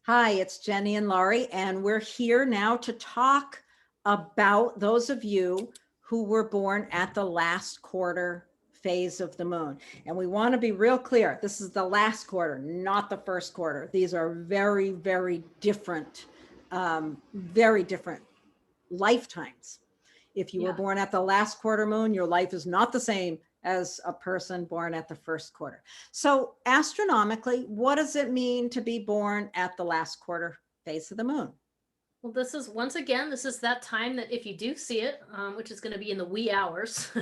Hi, it's Jennie and Laurie, and we're here now to talk about those of you who were born at the last quarter phase of the moon. And we want to be real clear. This is the last quarter, not the first quarter. These are very, very different lifetimes. If you were born at the last quarter moon, your life is not the same as a person born at the first quarter. So astronomically, what does it mean to be born at the last quarter phase of the moon? Well, this is once again, this is that time that if you do see it, which is going to be in the wee hours,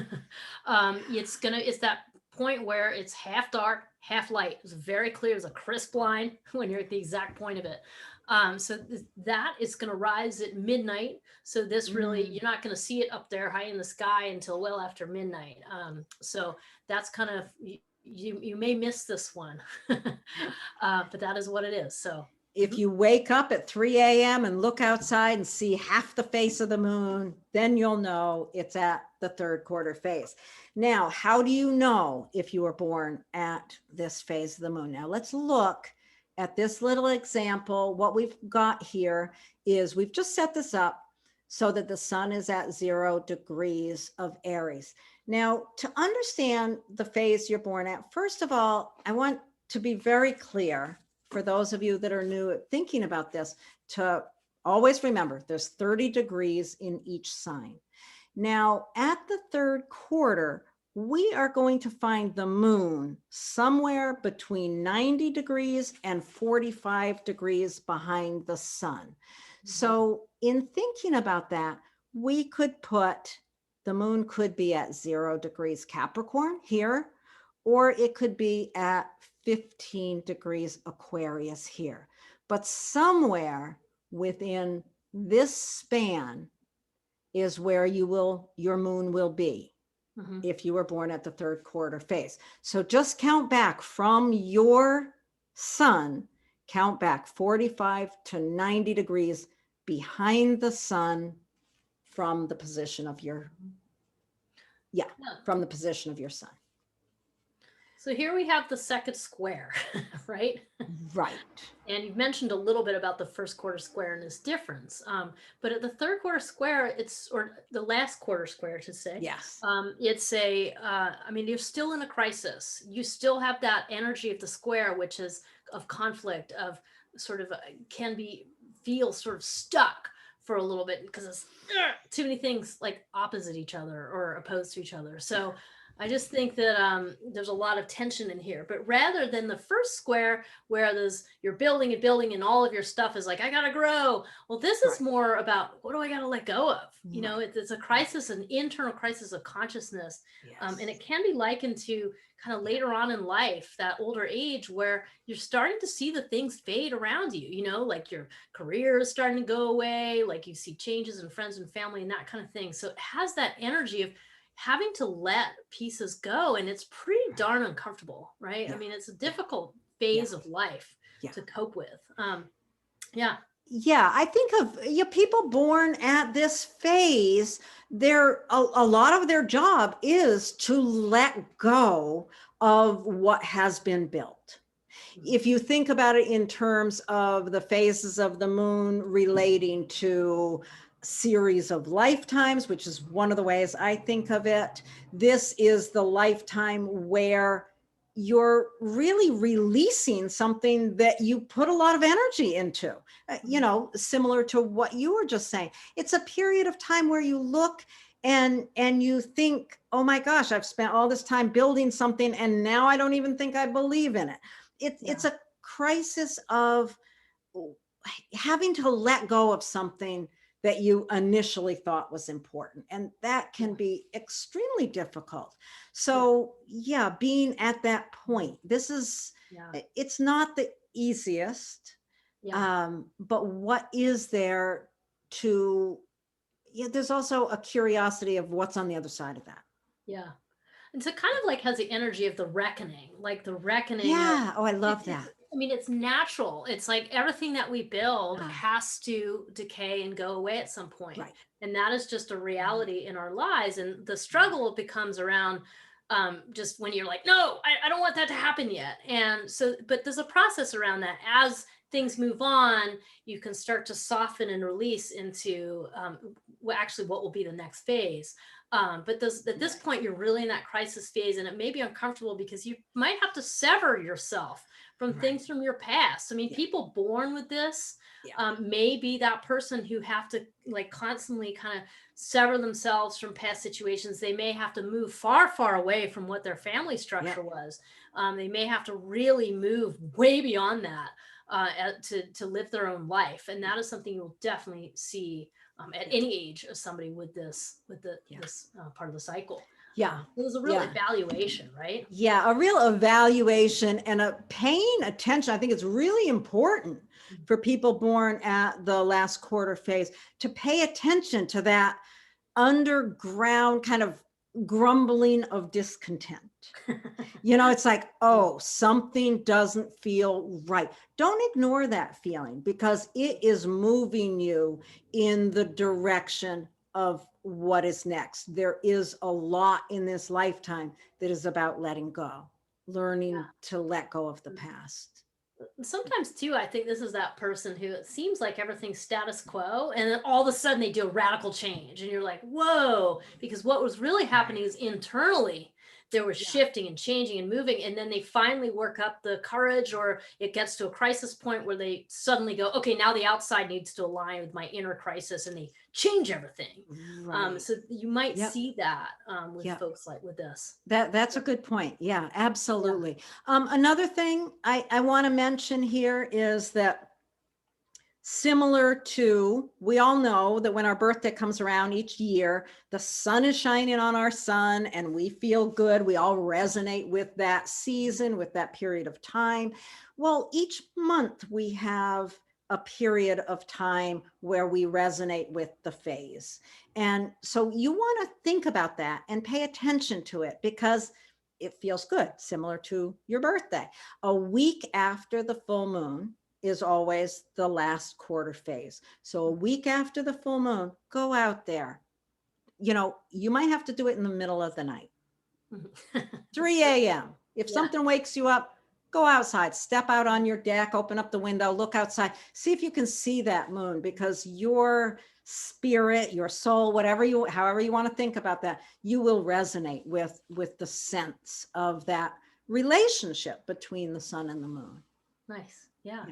it's that point where it's half dark, half light. It's very clear. It's a crisp line when you're at the exact point of it. That is going to rise at midnight. So this really, you're not going to see it up there high in the sky until well after midnight. So that's kind of, you may miss this one, but that is what it is. So if you wake up at 3 a.m. and look outside and see half the face of the moon, then you'll know it's at the third quarter phase. Now, how do you know if you were born at this phase of the moon? Now, let's look at this little example. What we've got here is we've just set this up so that the sun is at 0 degrees of Aries. Now, to understand the phase you're born at, first of all, I want to be very clear for those of you that are new at thinking about this, to always remember there's 30 degrees in each sign. Now, at the third quarter, we are going to find the moon somewhere between 90 degrees and 45 degrees behind the sun. So in thinking about that, we could put the moon could be at 0 degrees Capricorn here, or it could be at 15 degrees Aquarius here. But somewhere within this span is where your moon will be if you were born at the third quarter phase. So just count back from your sun, count back 45 to 90 degrees behind the sun from the position of your, from the position of your sun. So here we have the second square, right? Right. And you've mentioned a little bit about the first quarter square and its difference. But at the third quarter square, or the last quarter square to say, yes, it's I mean, you're still in a crisis. You still have that energy of the square, which is of conflict, of sort of feel sort of stuck for a little bit because it's too many things like opposite each other or opposed to each other. So I just think that there's a lot of tension in here, but rather than the first square where you're building and building and all of your stuff is like, I gotta grow. Well, this is more about what do I gotta let go of? You know, it's a crisis, an internal crisis of consciousness. And it can be likened to kind of later on in life, that older age where you're starting to see the things fade around you, you know, like your career is starting to go away, like you see changes in friends and family and that kind of thing. So it has that energy of having to let pieces go, and it's pretty darn uncomfortable, right? I mean, it's a difficult phase of life to cope with. I think of people born at this phase, a lot of their job is to let go of what has been built. If you think about it in terms of the phases of the moon relating to series of lifetimes, which is one of the ways I think of it, this is the lifetime where you're really releasing something that you put a lot of energy into, similar to what you were just saying. It's a period of time where you look and you think, oh my gosh, I've spent all this time building something and now I don't even think I believe in it. It's a crisis of having to let go of something that you initially thought was important. And that can be extremely difficult. So being at that point, it's not the easiest, but what is there there's also a curiosity of what's on the other side of that. Yeah. And so kind of like has the energy of the reckoning, like the reckoning. Yeah. I love that. I mean, it's natural. It's like everything that we build has to decay and go away at some point. Right. And that is just a reality in our lives. And the struggle becomes around just when you're like, no, I don't want that to happen yet. And so, but there's a process around that as things move on, you can start to soften and release into actually what will be the next phase. But at this point, you're really in that crisis phase, and it may be uncomfortable because you might have to sever yourself from things from your past. I mean, people born with this may be that person who have to like constantly kind of sever themselves from past situations. They may have to move far, far away from what their family structure was. They may have to really move way beyond that to live their own life. And that is something you'll definitely see at any age of somebody with this part of the cycle. Yeah. It was a real evaluation, right? Yeah, a real evaluation and a paying attention. I think it's really important for people born at the last quarter phase to pay attention to that underground kind of grumbling of discontent. It's like, oh, something doesn't feel right. Don't ignore that feeling because it is moving you in the direction of what is next. There is a lot in this lifetime that is about letting go, learning to let go of the past. Sometimes too, I think this is that person who it seems like everything's status quo, and then all of a sudden they do a radical change, and you're like, whoa, because what was really happening is internally there was shifting and changing and moving, and then they finally work up the courage, or it gets to a crisis point where they suddenly go, okay, now the outside needs to align with my inner crisis, and they change everything. So you might see that with folks like with this. That's a good point. Yeah, absolutely. Another thing I want to mention here is that similar to, we all know that when our birthday comes around each year, the sun is shining on our sun and we feel good. We all resonate with that season, with that period of time. Well, each month we have a period of time where we resonate with the phase. And so you want to think about that and pay attention to it because it feels good, similar to your birthday. A week after the full moon is always the last quarter phase. So a week after the full moon, go out there. You might have to do it in the middle of the night, 3 a.m. If something wakes you up, go outside, step out on your deck, open up the window, look outside, see if you can see that moon, because your spirit, your soul, however you want to think about that, you will resonate with the sense of that relationship between the sun and the moon. Nice. Yeah.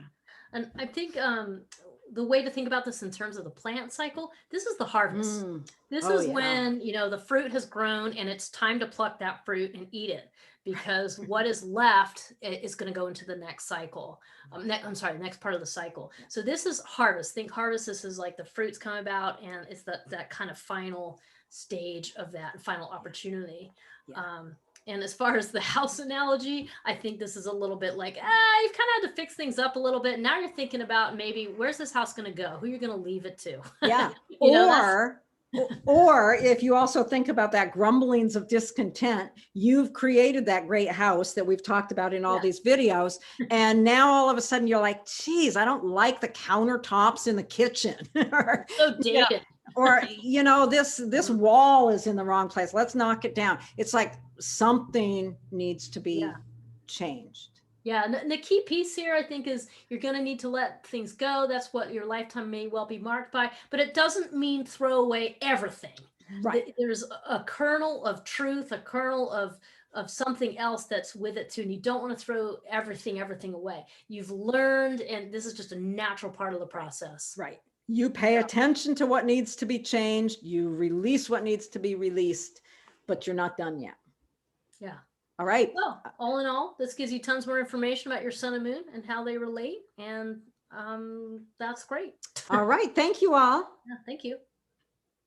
And I think the way to think about this in terms of the plant cycle, this is the harvest. This is when, the fruit has grown and it's time to pluck that fruit and eat it, because what is left is going to go into the next cycle. The next part of the cycle. So this is harvest. Think harvest. This is like the fruits come about, and it's that kind of final stage of that final opportunity. And as far as the house analogy, I think this is a little bit like, you've kind of had to fix things up a little bit. Now you're thinking about maybe where's this house going to go? Who you're going to leave it to? Yeah. Or if you also think about that grumblings of discontent, you've created that great house that we've talked about in all these videos. And now all of a sudden you're like, geez, I don't like the countertops in the kitchen. So dated. Or, this wall is in the wrong place. Let's knock it down. It's like something needs to be changed. Yeah. And the key piece here, I think, is you're going to need to let things go. That's what your lifetime may well be marked by, but it doesn't mean throw away everything. Right. There's a kernel of truth, a kernel of something else that's with it too. And you don't want to throw everything away. You've learned, and this is just a natural part of the process. Right. You pay attention to what needs to be changed. You release what needs to be released, but you're not done yet. Yeah. All right. Well, all in all, this gives you tons more information about your sun and moon and how they relate. And that's great. All right. Thank you all. Yeah, thank you.